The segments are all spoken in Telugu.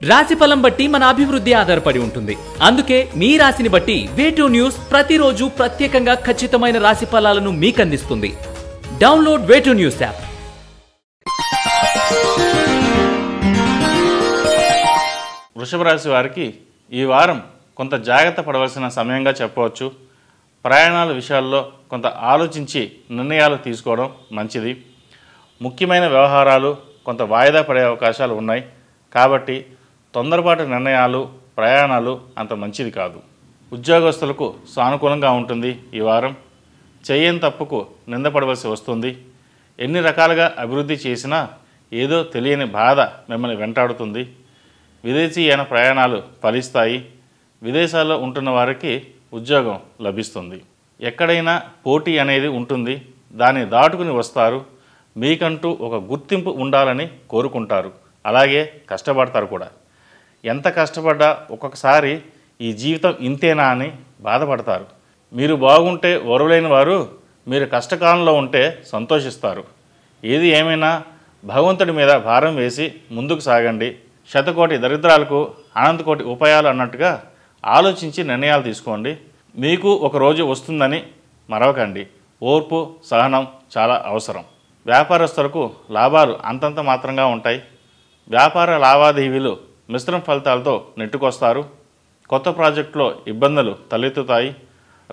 రాశిఫలం బట్టి మన అభివృద్ధి ఆధారపడి ఉంటుంది. అందుకే మీ రాశిని బట్టి వే2 న్యూస్ ప్రతిరోజు ప్రత్యేకంగా ఖచ్చితమైన రాశి ఫలాలను మీకు అందిస్తుంది. Download way two news app. వృషభ రాశి వారికి ఈ వారం కొంత జాగ్రత్త పడవలసిన సమయంగా చెప్పవచ్చు. ప్రయాణాల విషయాల్లో కొంత ఆలోచించి నిర్ణయాలు తీసుకోవడం మంచిది. ముఖ్యమైన వ్యవహారాలు కొంత వాయిదా పడే అవకాశాలు ఉన్నాయి. కాబట్టి తొందరపాటు నిర్ణయాలు, ప్రయాణాలు అంత మంచిది కాదు. ఉద్యోగస్తులకు సానుకూలంగా ఉంటుంది. ఈ వారం చేయని తప్పుకు నిందపడవలసి వస్తుంది. ఎన్ని రకాలుగా అభివృద్ధి చేసినా ఏదో తెలియని బాధ మిమ్మల్ని వెంటాడుతుంది. విదేశీయాన ప్రయాణాలు ఫలిస్తాయి. విదేశాల్లో ఉంటున్న వారికి ఉద్యోగం లభిస్తుంది. ఎక్కడైనా పోటీ అనేది ఉంటుంది. దాన్ని దాటుకుని వస్తారు. మీకంటూ ఒక గుర్తింపు ఉండాలని కోరుకుంటారు. అలాగే కష్టపడతారు కూడా. ఎంత కష్టపడ్డా ఒక్కొక్కసారి ఈ జీవితం ఇంతేనా అని బాధపడతారు. మీరు బాగుంటే ఓర్వలేని వారు మీరు కష్టకాలంలో ఉంటే సంతోషిస్తారు. ఏది ఏమైనా భగవంతుడి మీద భారం వేసి ముందుకు సాగండి. శతకోటి దరిద్రాలకు అనంతకోటి ఉపాయాలు అన్నట్టుగా ఆలోచించి నిర్ణయాలు తీసుకోండి. మీకు ఒక రోజు వస్తుందని మరవకండి. ఓర్పు, సహనం చాలా అవసరం. వ్యాపారస్తులకు లాభాలు అంతంత మాత్రంగా ఉంటాయి. వ్యాపార లావాదేవీలు మిశ్రమ ఫలితాలతో నెట్టుకొస్తారు. కొత్త ప్రాజెక్టులో ఇబ్బందులు తలెత్తుతాయి.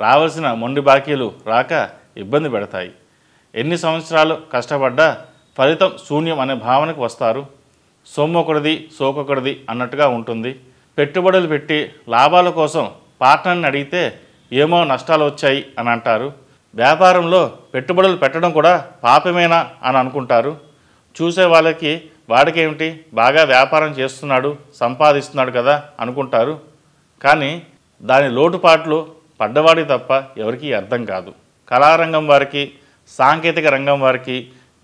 రావాల్సిన మొండి బాకీలు రాక ఇబ్బంది పెడతాయి. ఎన్ని సంవత్సరాలు కష్టపడ్డా ఫలితం శూన్యం అనే భావనకు వస్తారు. సొమ్మొకటిది సోకొకటిది అన్నట్టుగా ఉంటుంది. పెట్టుబడులు పెట్టి లాభాల కోసం పార్ట్నర్ని అడిగితే ఏమో నష్టాలు వచ్చాయి అని అంటారు. వ్యాపారంలో పెట్టుబడులు పెట్టడం కూడా పాపమేనా అని అనుకుంటారు. చూసే వాళ్ళకి వాడికేమిటి, బాగా వ్యాపారం చేస్తున్నాడు, సంపాదిస్తున్నాడు కదా అనుకుంటారు. కానీ దాని లోటుపాట్లు పడ్డవాడి తప్ప ఎవరికీ అర్థం కాదు. కళారంగం వారికి, సాంకేతిక రంగం వారికి,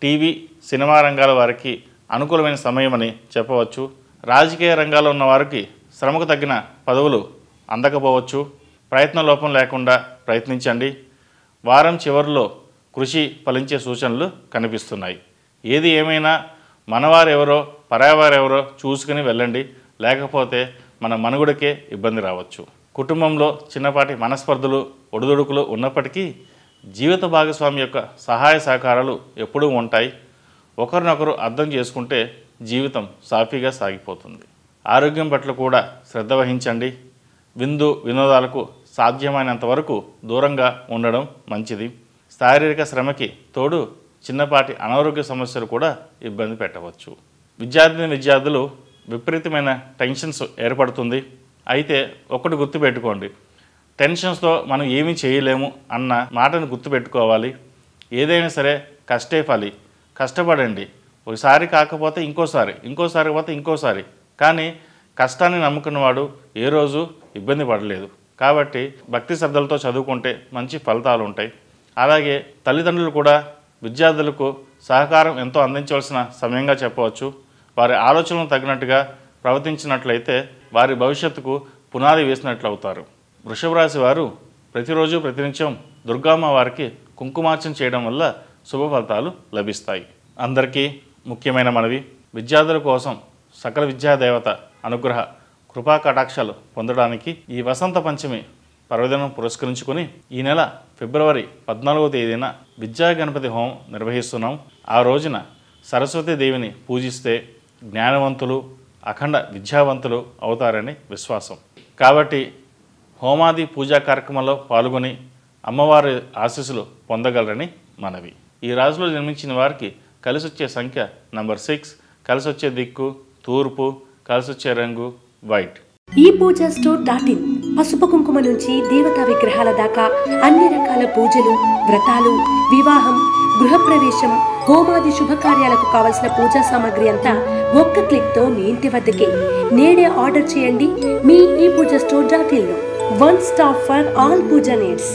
టీవీ, సినిమా రంగాల వారికి అనుకూలమైన సమయమని చెప్పవచ్చు. రాజకీయ రంగాల్లో ఉన్న వారికి శ్రమకు తగ్గిన పదవులు అందకపోవచ్చు. ప్రయత్న లోపం లేకుండా ప్రయత్నించండి. వారం చివరిలో కృషి ఫలించే సూచనలు కనిపిస్తున్నాయి. ఏది ఏమైనా మనవారెవరో పరాయవారెవరో చూసుకుని వెళ్ళండి. లేకపోతే మన మనుగడకే ఇబ్బంది రావచ్చు. కుటుంబంలో చిన్నపాటి మనస్పర్ధలు, ఒడిదుడుకులు ఉన్నప్పటికీ జీవిత భాగస్వామి యొక్క సహాయ సహకారాలు ఎప్పుడూ ఉంటాయి. ఒకరినొకరు అర్థం చేసుకుంటే జీవితం సాఫీగా సాగిపోతుంది. ఆరోగ్యం పట్ల కూడా శ్రద్ధ వహించండి. విందు వినోదాలకు సాధ్యమైనంత వరకు దూరంగా ఉండడం మంచిది. శారీరక శ్రమకి తోడు చిన్నపాటి అనారోగ్య సమస్యలు కూడా ఇబ్బంది పెట్టవచ్చు. విద్యార్థులు విపరీతమైన టెన్షన్స్ ఏర్పడుతుంది. అయితే ఒకటి గుర్తుపెట్టుకోండి, టెన్షన్స్తో మనం ఏమీ చేయలేము అన్న మాటను గుర్తుపెట్టుకోవాలి. ఏదైనా సరే కష్టే ఫలి. కష్టపడండి. ఒకసారి కాకపోతే ఇంకోసారి, ఇంకోసారి కాకపోతే ఇంకోసారి. కానీ కష్టాన్ని నమ్ముకున్నవాడు ఏ రోజు ఇబ్బంది పడలేదు. కాబట్టి భక్తి శ్రద్ధలతో చదువుకుంటే మంచి ఫలితాలు ఉంటాయి. అలాగే తల్లిదండ్రులు కూడా విద్యార్థులకు సహకారం ఎంతో అందించవలసిన సమయంగా చెప్పవచ్చు. వారి ఆలోచనలకు తగినట్టుగా ప్రవర్తించినట్లయితే వారి భవిష్యత్తుకు పునాది వేసినట్లు అవుతారు. వృషభ రాశి వారు ప్రతిరోజు ప్రతినిత్యం దుర్గామ్మ వారికి కుంకుమార్చన చేయడం వల్ల శుభ ఫలితాలు లభిస్తాయి. అందరికీ ముఖ్యమైన మనవి, విద్యార్థుల కోసం సకల విద్యాదేవత అనుగ్రహ కృపా కటాక్షాలు పొందడానికి ఈ వసంత పంచమి పర్వదినం పురస్కరించుకొని ఈ నెల ఫిబ్రవరి 14వ తేదీన విద్యా గణపతి హోమం నిర్వహిస్తున్నాం. ఆ రోజున సరస్వతీదేవిని పూజిస్తే జ్ఞానవంతులు, అఖండ విద్యావంతులు అవుతారని విశ్వాసం. కాబట్టి హోమాది పూజా కార్యక్రమంలో పాల్గొని అమ్మవారి ఆశీస్సులు పొందగలరని మనవి. ఈ రాశిలో జన్మించిన వారికి కలిసొచ్చే సంఖ్య నంబర్ 6, కలిసొచ్చే దిక్కు తూర్పు, కలిసొచ్చే రంగు వైట్. ఈ పూజా స్టోర్.in పసుపు కుంకుమ నుంచి దేవతా విగ్రహాల దాకా అన్ని రకాల పూజలు, వ్రతాలు, వివాహం, గృహప్రవేశం, హోమాది శుభకార్యాలకు కావలసిన పూజా సామాగ్రి అంతా ఒక్క క్లిక్ తో మీ ఇంటి వద్దకే. నేడే ఆర్డర్ చేయండి మీ ఈ పూజా స్టోర్.in లో. One stop for all puja needs.